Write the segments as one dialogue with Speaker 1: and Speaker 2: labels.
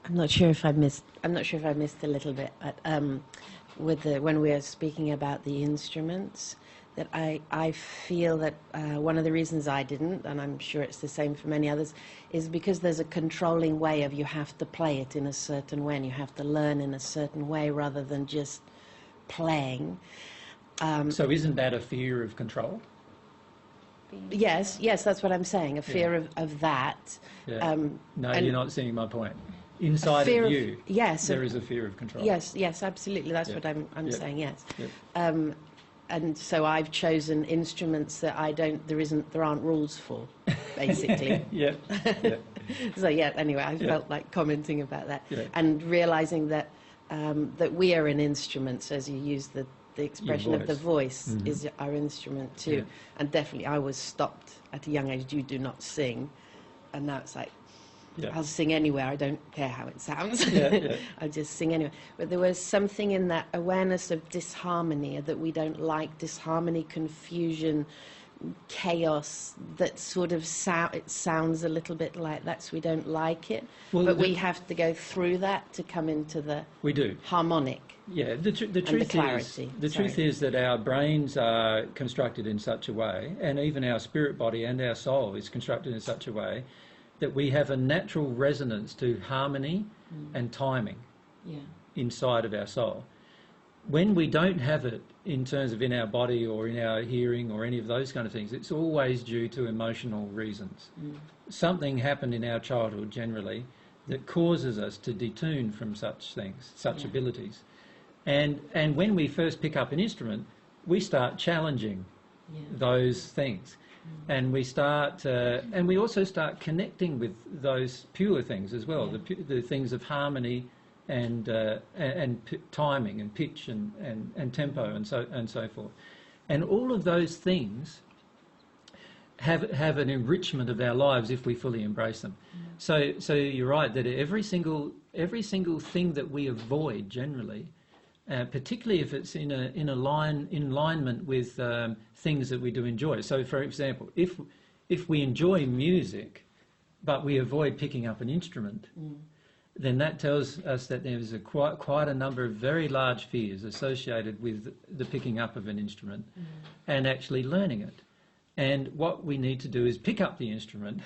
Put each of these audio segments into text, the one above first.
Speaker 1: I'm not sure if I missed. I'm not sure if I missed a little bit, but when we are speaking about the instruments, that I feel that one of the reasons I didn't, and I'm sure it's the same for many others, is because there's a controlling way of you have to play it in a certain way, and you have to learn in a certain way rather than just playing.
Speaker 2: So isn't that a fear of control?
Speaker 1: Yes, that's what I'm saying. A fear of that.
Speaker 2: Yeah. No, you're not seeing my point. Inside of you, there is a fear of control.
Speaker 1: Yes, absolutely. That's what I'm saying. Yes.
Speaker 2: Yep.
Speaker 1: And so I've chosen instruments that there aren't rules for, basically.
Speaker 2: Yeah.
Speaker 1: So anyway, I felt like commenting about that and realizing that that we are an instrument. So as you use the expression of the voice is our instrument too. Yeah. And definitely I was stopped at a young age, you do not sing. And now it's like, I'll sing anywhere, I don't care how it sounds. I'll just sing anywhere. But there was something in that awareness of disharmony, that we don't like disharmony, confusion, chaos, that sort of it sounds a little bit like that, so we don't like it. Well, but we have to go through that to come into the harmonic.
Speaker 2: Yeah, the truth is that our brains are constructed in such a way, and even our spirit body and our soul is constructed in such a way that we have a natural resonance to harmony and timing inside of our soul. When we don't have it in terms of in our body or in our hearing or any of those kind of things, it's always due to emotional reasons. Something happened in our childhood generally that causes us to detune from such things, such abilities. And when we first pick up an instrument, we start challenging those things. And we start, and we also start connecting with those pure things as well, the things of harmony and timing and pitch and tempo and so forth. And all of those things have an enrichment of our lives if we fully embrace them. So you're right that every single thing that we avoid generally, particularly if it's in alignment with things that we do enjoy. So, for example, if we enjoy music, but we avoid picking up an instrument, then that tells us that there's quite a number of very large fears associated with the picking up of an instrument and actually learning it. And what we need to do is pick up the instrument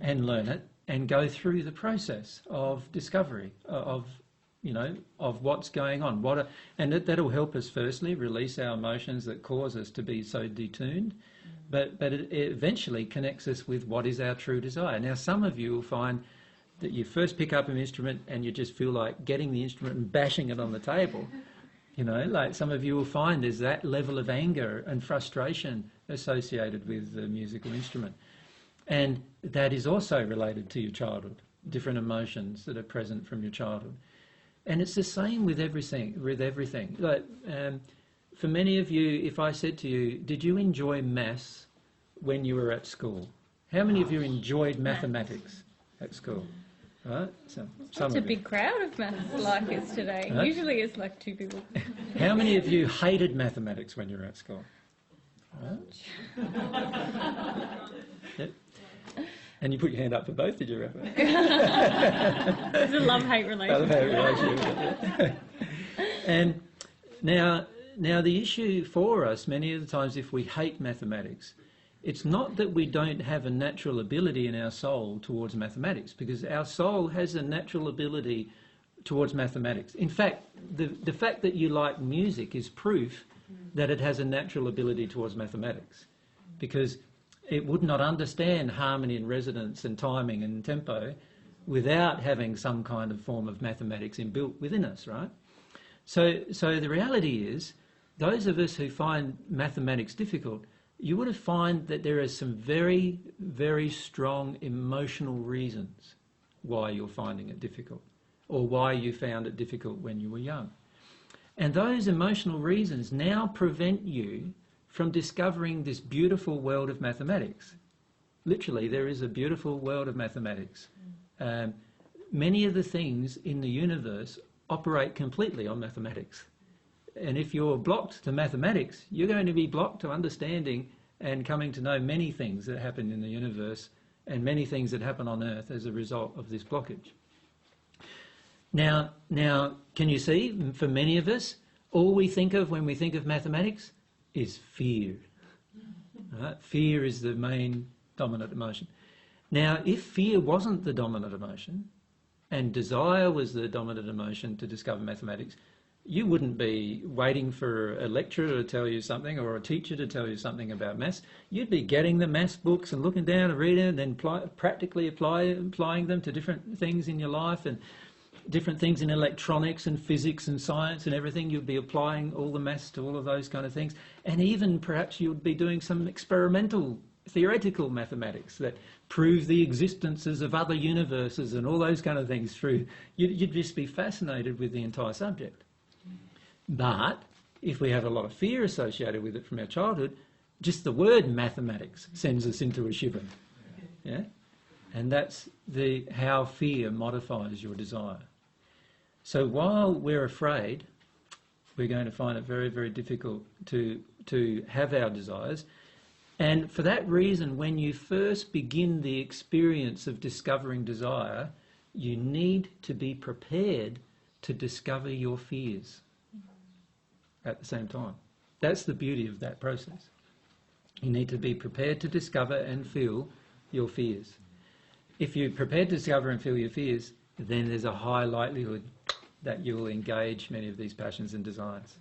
Speaker 2: and learn it and go through the process of discovery of what's going on. And that'll help us firstly release our emotions that cause us to be so detuned, but it eventually connects us with what is our true desire. Now, some of you will find that you first pick up an instrument and you just feel like getting the instrument and bashing it on the table. Like some of you will find there's that level of anger and frustration associated with the musical instrument. And that is also related to your childhood, different emotions that are present from your childhood. And it's the same with everything. Like, for many of you, if I said to you, did you enjoy maths when you were at school? How many of you enjoyed mathematics at school? Right?
Speaker 3: Such a big crowd of maths-likers today. Right? Usually it's like 2 people.
Speaker 2: How many of you hated mathematics when you were at school? Right? Yep. And you put your hand up for both, did you, Rafa?
Speaker 3: It's a love-hate relationship.
Speaker 2: And now the issue for us, many of the times if we hate mathematics, it's not that we don't have a natural ability in our soul towards mathematics, because our soul has a natural ability towards mathematics. In fact, the fact that you like music is proof that it has a natural ability towards mathematics, because it would not understand harmony and resonance and timing and tempo without having some kind of form of mathematics inbuilt within us, right? So the reality is, those of us who find mathematics difficult, you would find that there are some very, very strong emotional reasons why you're finding it difficult, or why you found it difficult when you were young. And those emotional reasons now prevent you from discovering this beautiful world of mathematics. Literally, there is a beautiful world of mathematics. Many of the things in the universe operate completely on mathematics. And if you're blocked to mathematics, you're going to be blocked to understanding and coming to know many things that happen in the universe and many things that happen on Earth as a result of this blockage. Now, can you see, for many of us, all we think of when we think of mathematics is fear. Right? Fear is the main dominant emotion. Now, if fear wasn't the dominant emotion and desire was the dominant emotion to discover mathematics, you wouldn't be waiting for a lecturer to tell you something or a teacher to tell you something about maths. You'd be getting the maths books and looking down and reading and then practically applying them to different things in your life and different things in electronics and physics and science and everything. You'd be applying all the maths to all of those kind of things. And even perhaps you'd be doing some experimental theoretical mathematics that prove the existences of other universes and all those kind of things through. You'd just be fascinated with the entire subject. But if we have a lot of fear associated with it from our childhood, just the word mathematics sends us into a shiver. Yeah? And that's how fear modifies your desire. So while we're afraid, we're going to find it very, very difficult to have our desires. And for that reason, when you first begin the experience of discovering desire, you need to be prepared to discover your fears at the same time. That's the beauty of that process. You need to be prepared to discover and feel your fears. If you're prepared to discover and feel your fears, then there's a high likelihood that you'll engage many of these passions and desires.